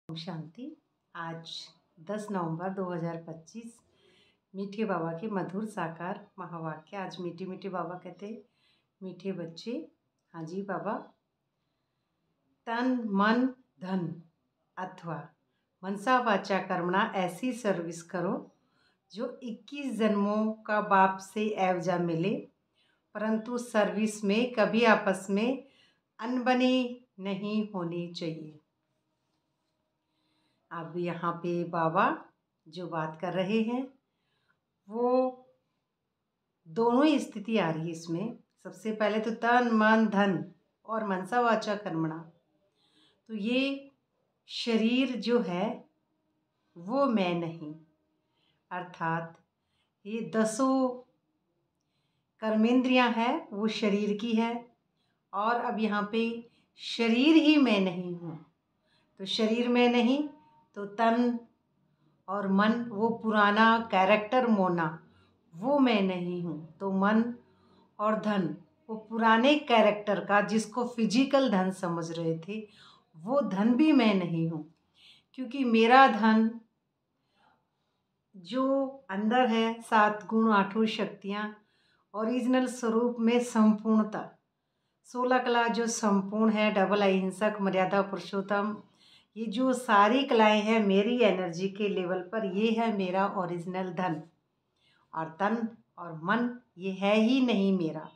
ओम शांति। आज 10 नवंबर 2025 मीठे बाबा के मधुर साकार महावाक्य। आज मीठे मीठे बाबा कहते हैं, मीठे बच्चे। हाँ जी बाबा, तन मन धन अथवा मनसा वाचा कर्मणा ऐसी सर्विस करो जो 21 जन्मों का बाप से एवजा मिले, परंतु सर्विस में कभी आपस में अनबनी नहीं होनी चाहिए। अब यहाँ पे बाबा जो बात कर रहे हैं वो दोनों ही स्थिति आ रही है इसमें। सबसे पहले तो तन मन धन और मनसा वाचा कर्मणा, तो ये शरीर जो है वो मैं नहीं, अर्थात ये 10 कर्मेंद्रियां हैं वो शरीर की है। और अब यहाँ पे शरीर ही मैं नहीं हूँ, तो शरीर में नहीं तो तन और मन, वो पुराना कैरेक्टर मोना वो मैं नहीं हूँ। तो मन और धन, वो पुराने कैरेक्टर का जिसको फिजिकल धन समझ रहे थे, वो धन भी मैं नहीं हूँ। क्योंकि मेरा धन जो अंदर है 7 गुण 8 शक्तियाँ, ओरिजिनल स्वरूप में संपूर्णता, 16 कला जो संपूर्ण है, डबल अहिंसक मर्यादा पुरुषोत्तम, ये जो सारी कलाएं हैं मेरी एनर्जी के लेवल पर, ये है मेरा ओरिजिनल धन। और तन और मन ये है ही नहीं मेरा,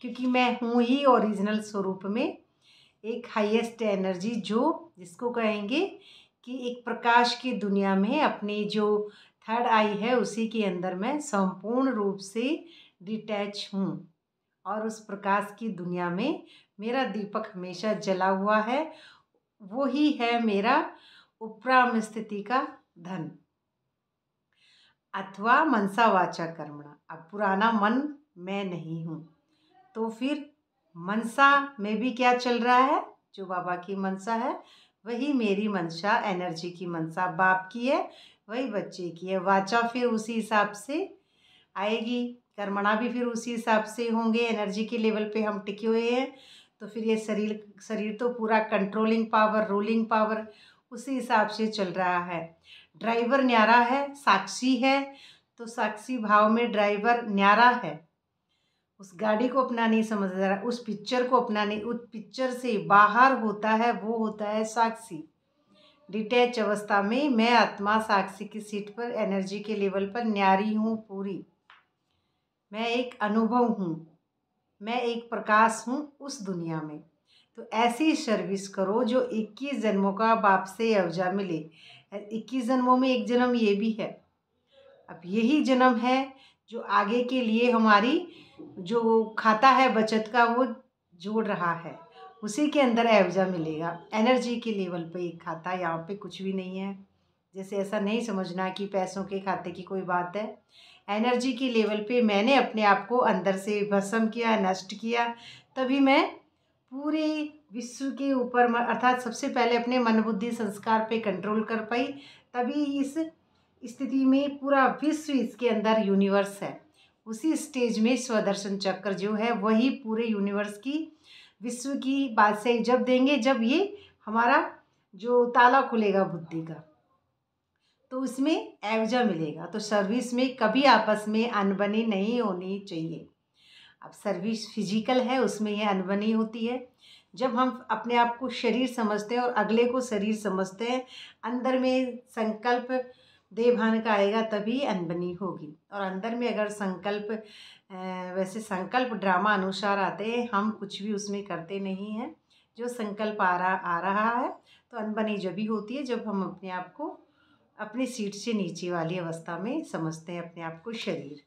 क्योंकि मैं हूँ ही ओरिजिनल स्वरूप में एक हाईएस्ट एनर्जी, जो जिसको कहेंगे कि एक प्रकाश की दुनिया में अपनी जो थर्ड आई है उसी के अंदर मैं संपूर्ण रूप से डिटैच हूँ। और उस प्रकाश की दुनिया में मेरा दीपक हमेशा जला हुआ है, वो ही है मेरा उपराम स्थिति का धन। अथवा मनसा वाचा कर्मणा, अब पुराना मन मैं नहीं हूँ, तो फिर मनसा में भी क्या चल रहा है, जो बाबा की मनसा है वही मेरी मनसा, एनर्जी की मनसा बाप की है, वही बच्चे की है। वाचा फिर उसी हिसाब से आएगी, कर्मणा भी फिर उसी हिसाब से होंगे। एनर्जी के लेवल पे हम टिके हुए हैं, तो फिर ये शरीर तो पूरा कंट्रोलिंग पावर, रूलिंग पावर उसी हिसाब से चल रहा है। ड्राइवर न्यारा है, साक्षी है, तो साक्षी भाव में ड्राइवर न्यारा है, उस गाड़ी को अपना नहीं समझ रहा, उस पिक्चर को अपना नहीं, उस पिक्चर से बाहर होता है, वो होता है साक्षी। डिटैच अवस्था में मैं आत्मा साक्षी की सीट पर एनर्जी के लेवल पर न्यारी हूँ पूरी। मैं एक अनुभव हूँ, मैं एक प्रकाश हूँ उस दुनिया में। तो ऐसी सर्विस करो जो 21 जन्मों का बाप से अवजा मिले। 21 जन्मों में एक जन्म ये भी है। अब यही जन्म है जो आगे के लिए हमारी जो खाता है बचत का वो जोड़ रहा है, उसी के अंदर एवजा मिलेगा। एनर्जी के लेवल पे एक खाता, यहाँ पे कुछ भी नहीं है। जैसे ऐसा नहीं समझना कि पैसों के खाते की कोई बात है। एनर्जी के लेवल पे मैंने अपने आप को अंदर से भस्म किया, नष्ट किया, तभी मैं पूरे विश्व के ऊपर, अर्थात सबसे पहले अपने मन बुद्धि संस्कार पे कंट्रोल कर पाई, तभी इस स्थिति में पूरा विश्व इसके अंदर यूनिवर्स है। उसी स्टेज में स्वदर्शन चक्र जो है वही पूरे यूनिवर्स की, विश्व की बादशाही जब देंगे, जब ये हमारा जो ताला खुलेगा बुद्धि का, तो उसमें एवजा मिलेगा। तो सर्विस में कभी आपस में अनबनी नहीं होनी चाहिए। अब सर्विस फिजिकल है, उसमें यह अनबनी होती है जब हम अपने आप को शरीर समझते हैं और अगले को शरीर समझते हैं। अंदर में संकल्प देवभान का आएगा तभी अनबनी होगी। और अंदर में अगर संकल्प वैसे संकल्प ड्रामा अनुसार आते हैं, हम कुछ भी उसमें करते नहीं हैं। जो संकल्प आ रहा है तो अनबनी जब भी होती है जब हम अपने आप को अपनी सीट से नीचे वाली अवस्था में समझते हैं अपने आप को शरीर।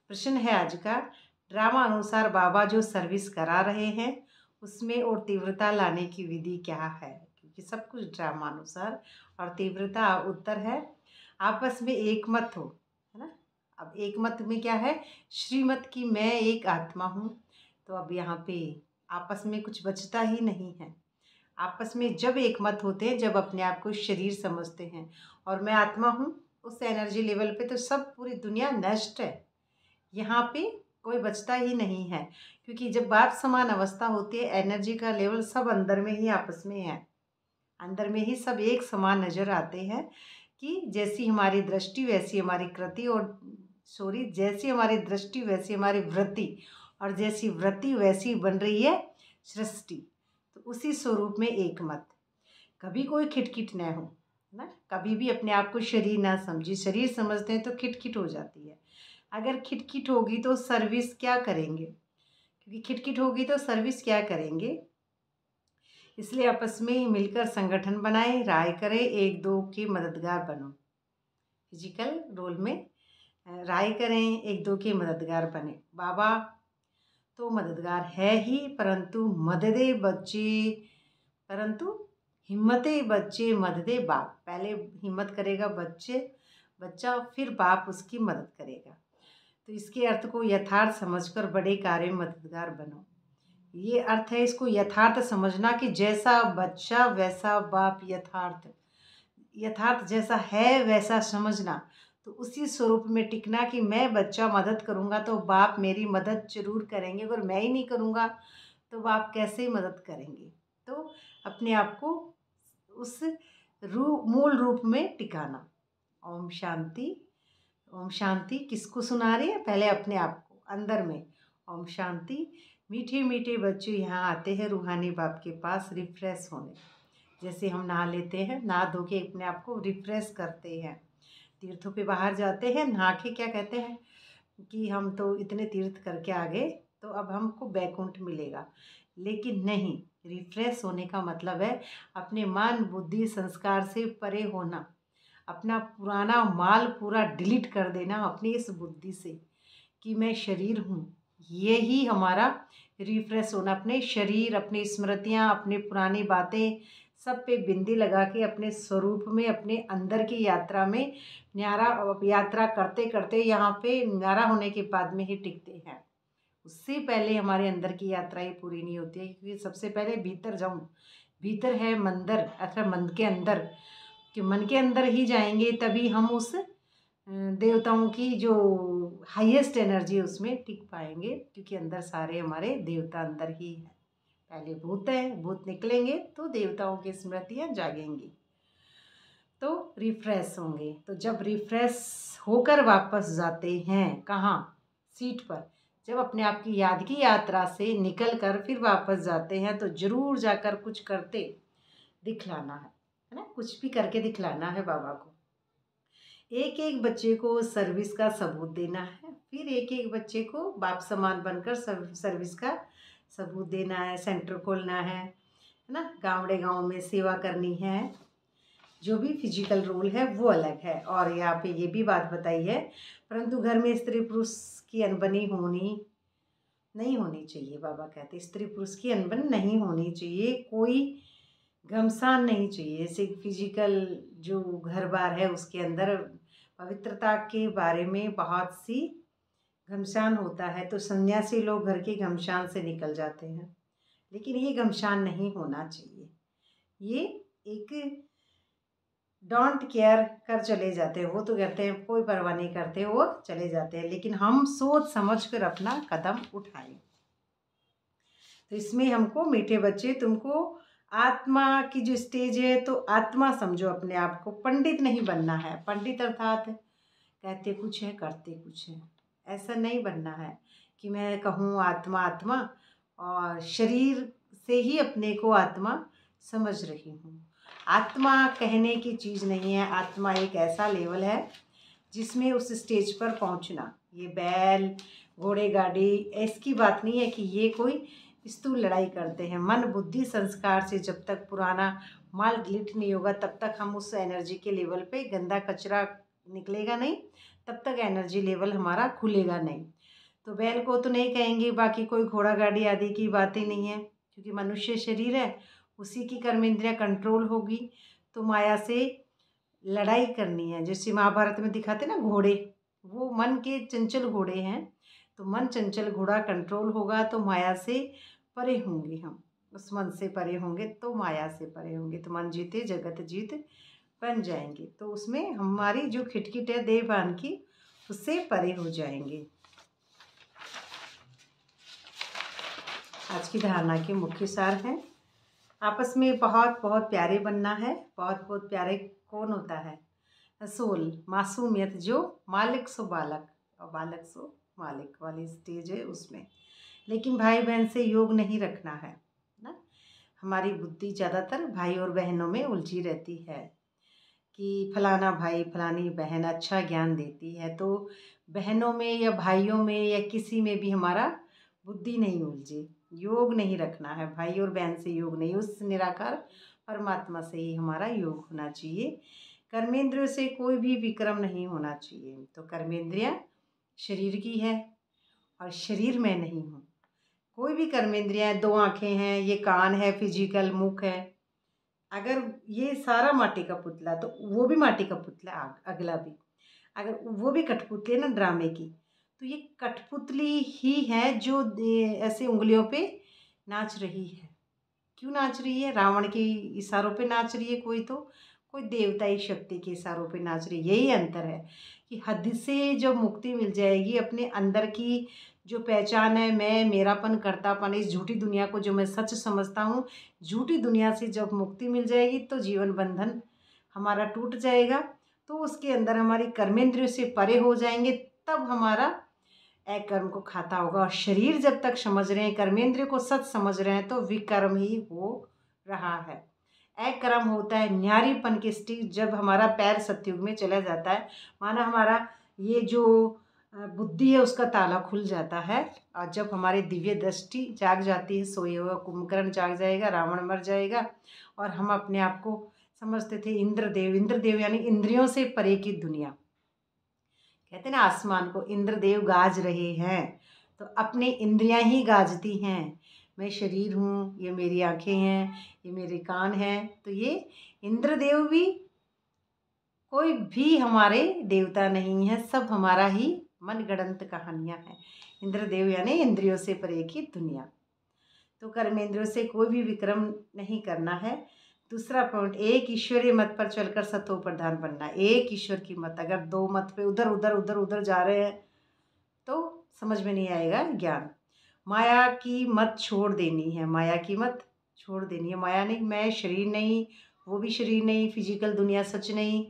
प्रश्न है आज का, ड्रामा अनुसार बाबा जो सर्विस करा रहे हैं उसमें और तीव्रता लाने की विधि क्या है? क्योंकि सब कुछ ड्रामा अनुसार और तीव्रता। उत्तर है आपस में एक मत हो, है ना। अब एक मत में क्या है, श्रीमत की मैं एक आत्मा हूँ। तो अब यहाँ पे आपस में कुछ बचता ही नहीं है। आपस में जब एक मत होते हैं, जब अपने आप को शरीर समझते हैं और मैं आत्मा हूँ, उस एनर्जी लेवल पे तो सब पूरी दुनिया नष्ट है, यहाँ पे कोई बचता ही नहीं है। क्योंकि जब बाप समान अवस्था होती है, एनर्जी का लेवल सब अंदर में ही आपस में है। अंदर में ही सब एक समान नज़र आते हैं कि जैसी हमारी दृष्टि वैसी हमारी कृति, और जैसी हमारी दृष्टि वैसी हमारी वृत्ति, और जैसी वृत्ति वैसी बन रही है सृष्टि। तो उसी स्वरूप में एक मत, कभी कोई खिटखिट न हो ना, कभी भी अपने आप को शरीर ना समझी। शरीर समझते हैं तो खिटखिट हो जाती है। अगर खिटखिट होगी तो सर्विस क्या करेंगे, क्योंकि खिटखिट होगी तो सर्विस क्या करेंगे। इसलिए आपस में मिलकर संगठन बनाएं, राय करें, एक दो के मददगार बनो। फिजिकल रोल में राय करें, एक दो के मददगार बने। बाबा तो मददगार है ही, परंतु मददे बच्चे, परंतु हिम्मते बच्चे मददे बाप। पहले हिम्मत करेगा बच्चा, फिर बाप उसकी मदद करेगा। तो इसके अर्थ को यथार्थ समझकर बड़े कार्य में मददगार बनो। ये अर्थ है इसको यथार्थ समझना कि जैसा बच्चा वैसा बाप। यथार्थ जैसा है वैसा समझना, तो उसी स्वरूप में टिकना कि मैं बच्चा मदद करूँगा तो बाप मेरी मदद जरूर करेंगे, अगर मैं ही नहीं करूँगा तो बाप कैसे मदद करेंगे। तो अपने आप को उस मूल रूप में टिकाना। ओम शांति। ओम शांति किसको सुना रही है, पहले अपने आप को अंदर में। ओम शांति। मीठे मीठे बच्चे यहाँ आते हैं रूहानी बाप के पास रिफ्रेश होने। जैसे हम नहा लेते हैं, नहा धो के अपने आप को रिफ्रेश करते हैं, तीर्थों पे बाहर जाते हैं, नहा के क्या कहते हैं कि हम तो इतने तीर्थ करके आ गए तो अब हमको बैकुंठ मिलेगा। लेकिन नहीं, रिफ्रेश होने का मतलब है अपने मन बुद्धि संस्कार से परे होना, अपना पुराना माल पूरा डिलीट कर देना अपनी इस बुद्धि से कि मैं शरीर हूँ। यही हमारा रिफ्रेश होना, अपने शरीर, अपनी स्मृतियाँ, अपनी पुरानी बातें सब पे बिंदी लगा के अपने स्वरूप में, अपने अंदर की यात्रा में न्यारा यात्रा करते करते यहाँ पे न्यारा होने के बाद में ही टिकते हैं। उससे पहले हमारे अंदर की यात्रा ही पूरी नहीं होती है, क्योंकि सबसे पहले भीतर जाऊँ। भीतर है मंदिर, अथवा मन के अंदर, कि मन के अंदर ही जाएंगे तभी हम उस देवताओं की जो हाईएस्ट एनर्जी उसमें टिक पाएंगे, क्योंकि अंदर सारे हमारे देवता अंदर ही हैं। पहले भूत है, भूत निकलेंगे तो देवताओं की स्मृतियाँ जागेंगी, तो रिफ्रेश होंगे। तो जब रिफ्रेश होकर वापस जाते हैं कहाँ, सीट पर, जब अपने आप की याद की यात्रा से निकल कर फिर वापस जाते हैं, तो ज़रूर जाकर कुछ करते दिखलाना है ना, कुछ भी करके दिखलाना है बाबा को। एक एक बच्चे को सर्विस का सबूत देना है, फिर एक एक बच्चे को बाप समान बनकर सर्विस का सबूत देना है। सेंटर खोलना है ना, गाँव में सेवा करनी है। जो भी फिजिकल रोल है वो अलग है। और यहाँ पे ये भी बात बताई है, परंतु घर में स्त्री पुरुष की अनबनी नहीं होनी चाहिए। बाबा कहते स्त्री पुरुष की अनबन नहीं होनी चाहिए, कोई घमसान नहीं चाहिए। जैसे फिजिकल जो घर बार है उसके अंदर पवित्रता के बारे में बहुत सी घमसान होता है, तो सन्यासी लोग घर के घमसान से निकल जाते हैं, लेकिन ये घमसान नहीं होना चाहिए। ये एक डोंट केयर कर चले जाते हैं, वो तो कहते हैं कोई परवाह नहीं करते वो चले जाते हैं, लेकिन हम सोच समझ कर अपना कदम उठाएं। तो इसमें हमको मीठे बच्चे, तुमको आत्मा की जो स्टेज है तो आत्मा समझो अपने आप को, पंडित नहीं बनना है। पंडित अर्थात कहते कुछ है करते कुछ है, ऐसा नहीं बनना है कि मैं कहूँ आत्मा आत्मा और शरीर से ही अपने को आत्मा समझ रही हूँ। आत्मा कहने की चीज़ नहीं है। आत्मा एक ऐसा लेवल है जिसमें उस स्टेज पर पहुँचना, ये बैल घोड़े गाड़ी इसकी बात नहीं है कि ये कोई स्थूल लड़ाई करते हैं। मन बुद्धि संस्कार से जब तक पुराना माल डिलीट नहीं होगा तब तक हम उस एनर्जी के लेवल पे, गंदा कचरा निकलेगा नहीं, तब तक एनर्जी लेवल हमारा खुलेगा नहीं। तो बैल को तो नहीं कहेंगे, बाकी कोई घोड़ा गाड़ी आदि की बात ही नहीं है, क्योंकि मनुष्य शरीर है, उसी की कर्म इंद्रियाँ कंट्रोल होगी। तो माया से लड़ाई करनी है। जैसे महाभारत में दिखाते ना घोड़े, वो मन के चंचल घोड़े हैं, तो मन चंचल घोड़ा कंट्रोल होगा तो माया से परे होंगे हम। उस मन से परे होंगे तो माया से परे होंगे, तो मन जीते जगत जीत बन जाएंगे। तो उसमें हमारी जो खिटखिट है देहभान की, उससे परे हो जाएंगे। आज की धारणा के मुख्य सार हैं, आपस में बहुत बहुत प्यारे बनना है। बहुत बहुत प्यारे कौन होता है? रसूल, मासूमियत, जो मालिक सो बालक और बालक सो मालिक वाली स्टेज है उसमें। लेकिन भाई बहन से योग नहीं रखना है ना। हमारी बुद्धि ज़्यादातर भाई और बहनों में उलझी रहती है कि फलाना भाई फलानी बहन अच्छा ज्ञान देती है, तो बहनों में या भाइयों में या किसी में भी हमारा बुद्धि नहीं उलझे। योग नहीं रखना है, भाई और बहन से योग नहीं, उस निराकार परमात्मा से ही हमारा योग होना चाहिए। कर्मेंद्रियों से कोई भी विक्रम नहीं होना चाहिए। तो कर्मेंद्रियाँ शरीर की है और शरीर में नहीं हूँ। कोई भी कर्मेंद्रियाँ, 2 आँखें हैं, ये कान है, फिजिकल मुख है, अगर ये सारा माटी का पुतला, तो वो भी माटी का पुतला, अगला भी, अगर वो भी कठपुतली है ना ड्रामे की, तो ये कठपुतली ही है जो ऐसे उंगलियों पे नाच रही है। क्यों नाच रही है? रावण के इशारों पे नाच रही है कोई, तो कोई देवताई शक्ति के इशारों पे नाच रही है। यही अंतर है कि हद से जब मुक्ति मिल जाएगी, अपने अंदर की जो पहचान है, मैं मेरापन कर्तापन, इस झूठी दुनिया को जो मैं सच समझता हूँ, झूठी दुनिया से जब मुक्ति मिल जाएगी तो जीवन बंधन हमारा टूट जाएगा। तो उसके अंदर हमारी कर्मेंद्रियों से परे हो जाएंगे, तब हमारा अकर्म को खाता होगा। और शरीर जब तक समझ रहे हैं, कर्मेंद्रिय को सच समझ रहे हैं, तो विकर्म ही हो रहा है। अकर्म होता है न्यारीपन की स्टेज, जब हमारा पैर सतयुग में चला जाता है, माना हमारा ये जो बुद्धि है उसका ताला खुल जाता है। और जब हमारी दिव्य दृष्टि जाग जाती है, सोए हुआ कुंभकर्ण जाग जाएगा, रावण मर जाएगा, और हम अपने आप को समझते थे इंद्रदेव। इंद्रदेव यानी इंद्रियों से परे की दुनिया। कहते हैं ना, आसमान को इंद्रदेव गाज रहे हैं, तो अपनी इंद्रियां ही गाजती हैं। मैं शरीर हूँ, ये मेरी आंखें हैं, ये मेरे कान हैं, तो ये इंद्रदेव भी कोई भी हमारे देवता नहीं है, सब हमारा ही मनगढ़ंत कहानियाँ हैं। इंद्रदेव यानी इंद्रियों से परे की दुनिया। तो कर्मेंद्रियों से कोई भी विक्रम नहीं करना है। दूसरा पॉइंट, एक ईश्वरीय मत पर चलकर सतो प्रधान बनना। एक ईश्वर की मत, अगर 2 मत पे उधर उधर उधर उधर जा रहे हैं तो समझ में नहीं आएगा ज्ञान। माया की मत छोड़ देनी है, माया की मत छोड़ देनी है। माया नहीं, मैं शरीर नहीं, वो भी शरीर नहीं, फिजिकल दुनिया सच नहीं,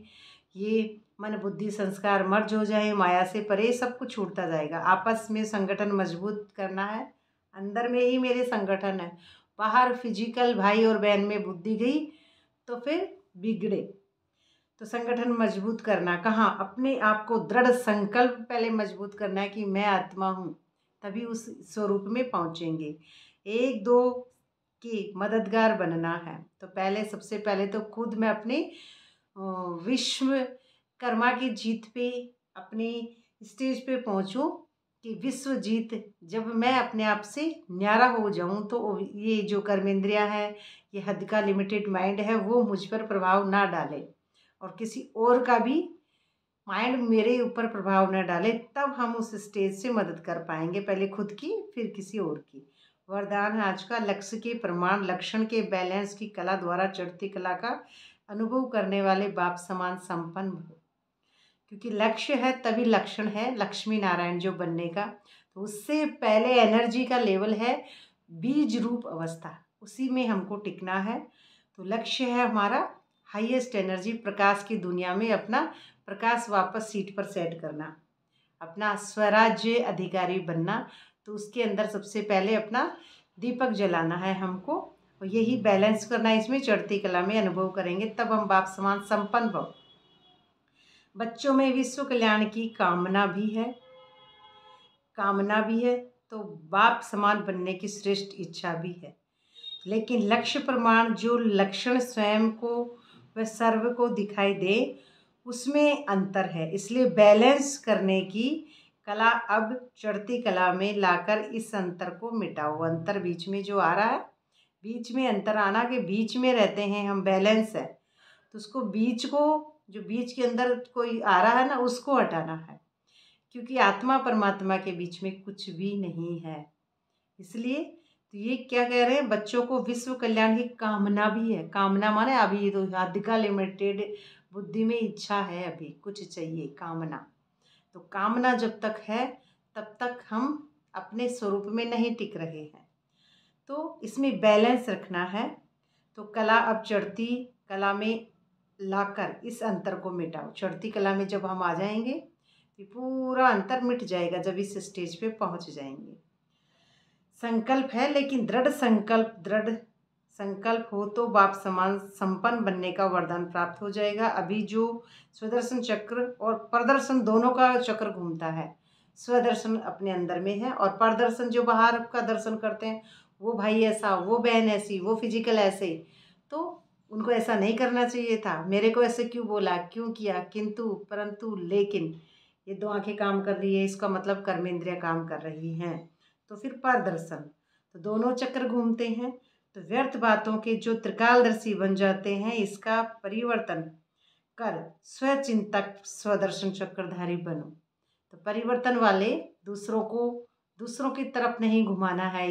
ये मन बुद्धि संस्कार मर्ज हो जाए, माया से परे सब कुछ छूटता जाएगा। आपस में संगठन मजबूत करना है, अंदर में ही मेरे संगठन है, बाहर फिजिकल भाई और बहन में बुद्धि गई तो फिर बिगड़े। तो संगठन मजबूत करना कहाँ? अपने आप को दृढ़ संकल्प पहले मजबूत करना है कि मैं आत्मा हूँ, तभी उस स्वरूप में पहुँचेंगे। 1-2 की मददगार बनना है, तो पहले सबसे पहले तो खुद मैं अपने विश्वकर्मा की जीत पे, अपने स्टेज पे पहुँचूँ कि विश्व जीत, जब मैं अपने आप से न्यारा हो जाऊं, तो ये जो कर्मेंद्रियां है, ये हद का लिमिटेड माइंड है, वो मुझ पर प्रभाव ना डाले, और किसी और का भी माइंड मेरे ऊपर प्रभाव न डाले, तब हम उस स्टेज से मदद कर पाएंगे। पहले खुद की, फिर किसी और की। वरदान है आज का, लक्ष्य के प्रमाण, लक्षण के बैलेंस की कला द्वारा चढ़ती कला का अनुभव करने वाले बाप समान संपन्न भव। क्योंकि लक्ष्य है तभी लक्षण है, लक्ष्मी नारायण जो बनने का। तो उससे पहले एनर्जी का लेवल है बीज रूप अवस्था, उसी में हमको टिकना है। तो लक्ष्य है हमारा हाईएस्ट एनर्जी, प्रकाश की दुनिया में अपना प्रकाश वापस सीट पर सेट करना, अपना स्वराज्य अधिकारी बनना। तो उसके अंदर सबसे पहले अपना दीपक जलाना है हमको, और यही बैलेंस करना है, इसमें चढ़ती कला में अनुभव करेंगे, तब हम बाप समान संपन्न भव। बच्चों में विश्व कल्याण की कामना भी है, तो बाप समान बनने की श्रेष्ठ इच्छा भी है। लेकिन लक्ष्य प्रमाण जो लक्षण स्वयं को व सर्व को दिखाई दे, उसमें अंतर है। इसलिए बैलेंस करने की कला अब चढ़ती कला में लाकर इस अंतर को मिटाओ। अंतर बीच में जो आ रहा है, बीच में अंतर आना, के बीच में रहते हैं हम, बैलेंस है, तो उसको बीच को, जो बीच के अंदर कोई आ रहा है ना, उसको हटाना है। क्योंकि आत्मा परमात्मा के बीच में कुछ भी नहीं है। इसलिए तो ये क्या कह रहे हैं, बच्चों को विश्व कल्याण की कामना भी है। कामना माने अभी ये तो हद का लिमिटेड बुद्धि में इच्छा है, अभी कुछ चाहिए, कामना। तो कामना जब तक है तब तक हम अपने स्वरूप में नहीं टिक रहे हैं। तो इसमें बैलेंस रखना है। तो कला अब चढ़ती कला में लाकर इस अंतर को मिटाओ। चढ़ती कला में जब हम आ जाएंगे तो पूरा अंतर मिट जाएगा जब इस स्टेज पे पहुंच जाएंगे। संकल्प है, लेकिन दृढ़ संकल्प हो तो बाप समान संपन्न बनने का वरदान प्राप्त हो जाएगा। अभी जो स्वदर्शन चक्र और प्रदर्शन दोनों का चक्र घूमता है, स्वदर्शन अपने अंदर में है और प्रदर्शन जो बाहर का दर्शन करते हैं, वो भाई ऐसा, वो बहन ऐसी, वो फिजिकल ऐसे, तो उनको ऐसा नहीं करना चाहिए था, मेरे को ऐसे क्यों बोला, क्यों किया, किंतु परंतु लेकिन, ये दो आंखें काम कर रही है, इसका मतलब कर्मेंद्रिय काम कर रही हैं। तो फिर प्रदर्शन, तो दोनों चक्र घूमते हैं, तो व्यर्थ बातों के जो त्रिकालदर्शी बन जाते हैं, इसका परिवर्तन कर स्वचिंतक स्वदर्शन चक्रधारी बनो। तो परिवर्तन वाले दूसरों की तरफ नहीं घुमाना है,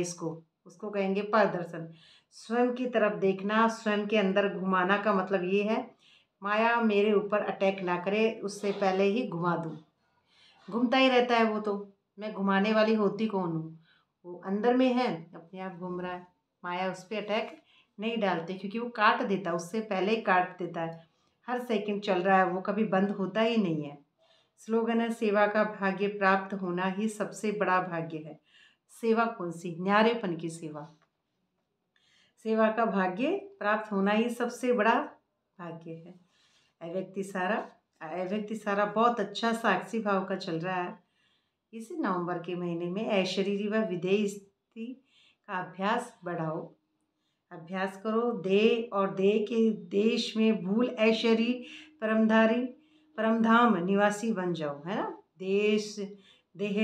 उसको कहेंगे प्रदर्शन। स्वयं की तरफ देखना, स्वयं के अंदर घुमाना का मतलब ये है, माया मेरे ऊपर अटैक ना करे उससे पहले ही घुमा दूँ। घूमता ही रहता है वो, तो मैं घुमाने वाली होती कौन हूँ? वो अंदर में है, अपने आप घूम रहा है। माया उस पर अटैक नहीं डालती, क्योंकि वो काट देता, उससे पहले ही काट देता है। हर सेकंड चल रहा है, वो कभी बंद होता ही नहीं है। स्लोगन है, सेवा का भाग्य प्राप्त होना ही सबसे बड़ा भाग्य है। सेवा कौन सी? न्यारेपन की सेवा। सेवा का भाग्य प्राप्त होना ही सबसे बड़ा भाग्य है। अव्यक्ति सारा बहुत अच्छा साक्षी भाव का चल रहा है। इस नवंबर के महीने में अशरीरी व विधेय स्थिति का अभ्यास बढ़ाओ। अभ्यास करो, देह और देह के देश में भूल अशरीर परमधाम निवासी बन जाओ, है ना। देश, देह,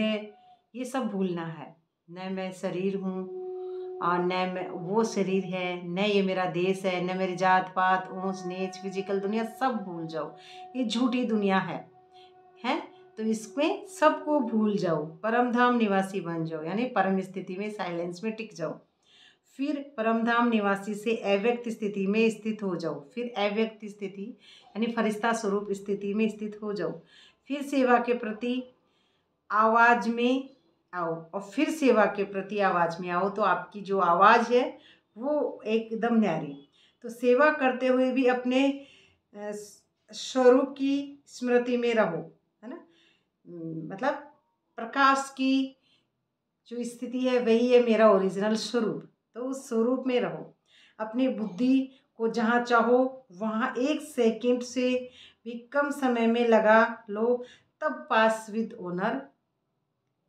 ये सब भूलना है। न मैं शरीर हूँ और न मैं वो शरीर है, न ये मेरा देश है, न मेरी जात पात ऊंच नीच फिजिकल दुनिया, सब भूल जाओ। ये झूठी दुनिया है तो इसमें सबको भूल जाओ, परमधाम निवासी बन जाओ, यानी परम स्थिति में साइलेंस में टिक जाओ। फिर परमधाम निवासी से अव्यक्त स्थिति में स्थित हो जाओ। फिर अव्यक्त स्थिति यानी फरिश्ता स्वरूप स्थिति में स्थित हो जाओ। फिर सेवा के प्रति आवाज़ में आओ, और फिर सेवा के प्रति आवाज़ में आओ, तो आपकी जो आवाज़ है वो एकदम न्यारी। तो सेवा करते हुए भी अपने स्वरूप की स्मृति में रहो, है ना। मतलब प्रकाश की जो स्थिति है वही है मेरा ओरिजिनल स्वरूप, तो उस स्वरूप में रहो। अपनी बुद्धि को जहाँ चाहो वहाँ 1 सेकंड से भी कम समय में लगा लो, तब पास विद ओनर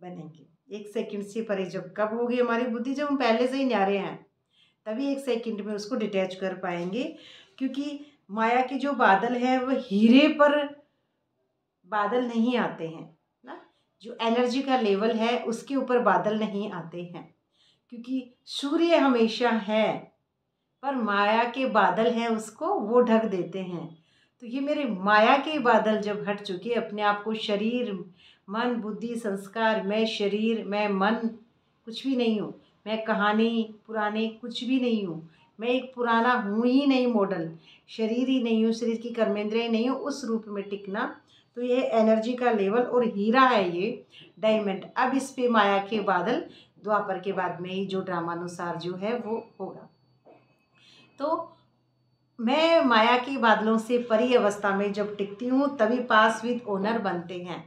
बनेंगे। 1 सेकंड से परे जब कब होगी हमारी बुद्धि? जब हम पहले से ही न्यारे हैं, तभी 1 सेकंड में उसको डिटैच कर पाएंगे। क्योंकि माया के जो बादल हैं वो हीरे पर बादल नहीं आते हैं ना, जो एनर्जी का लेवल है उसके ऊपर बादल नहीं आते हैं। क्योंकि सूर्य हमेशा है, पर माया के बादल हैं उसको वो ढक देते हैं। तो ये मेरे माया के बादल जब हट चुके, अपने आप को शरीर, मन, बुद्धि, संस्कार, मैं शरीर, मैं मन कुछ भी नहीं हूँ, मैं कहानी पुरानी कुछ भी नहीं हूँ, मैं एक पुराना हूँ ही नहीं, मॉडल शरीर ही नहीं हूँ, शरीर की कर्मेंद्रिय ही नहीं हूँ, उस रूप में टिकना। तो ये एनर्जी का लेवल और हीरा है ये डायमंड। अब इस पे माया के बादल द्वापर के बाद में ही जो ड्रामानुसार जो है वो होगा। तो मैं माया के बादलों से परी अवस्था में जब टिकती हूँ तभी पास विद ओनर बनते हैं।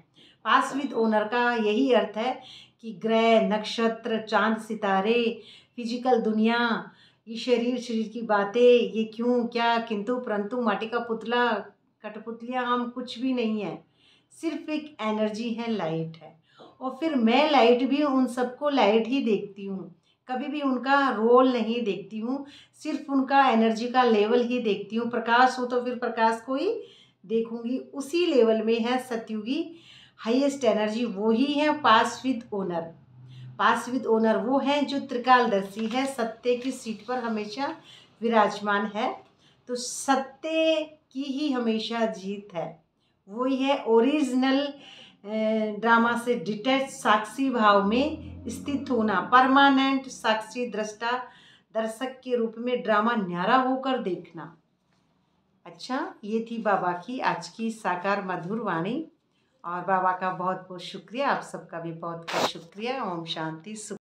पास विद ओनर का यही अर्थ है कि ग्रह, नक्षत्र, चांद, सितारे, फिजिकल दुनिया, ये शरीर की बातें, ये क्यों, क्या, किंतु परंतु, माटी का पुतला, कठपुतलियाँ, हम कुछ भी नहीं है, सिर्फ एक एनर्जी है, लाइट है। और फिर मैं लाइट भी उन सबको लाइट ही देखती हूँ, कभी भी उनका रोल नहीं देखती हूँ, सिर्फ उनका एनर्जी का लेवल ही देखती हूँ। प्रकाश हो तो फिर प्रकाश को ही देखूंगी, उसी लेवल में है सतयुगी हाईएस्ट एनर्जी, वो ही है pass with honour. Pass with honour वो है जो त्रिकालदर्शी है, सत्य की सीट पर हमेशा विराजमान है। तो सत्य की ही हमेशा जीत है, वही है ओरिजिनल ड्रामा से डिटैच साक्षी भाव में स्थित होना, परमानेंट साक्षी दृष्टा दर्शक के रूप में ड्रामा न्यारा होकर देखना। अच्छा, ये थी बाबा की आज की साकार मधुर वाणी, और बाबा का बहुत बहुत शुक्रिया, आप सबका भी बहुत बहुत शुक्रिया। ओम शांति।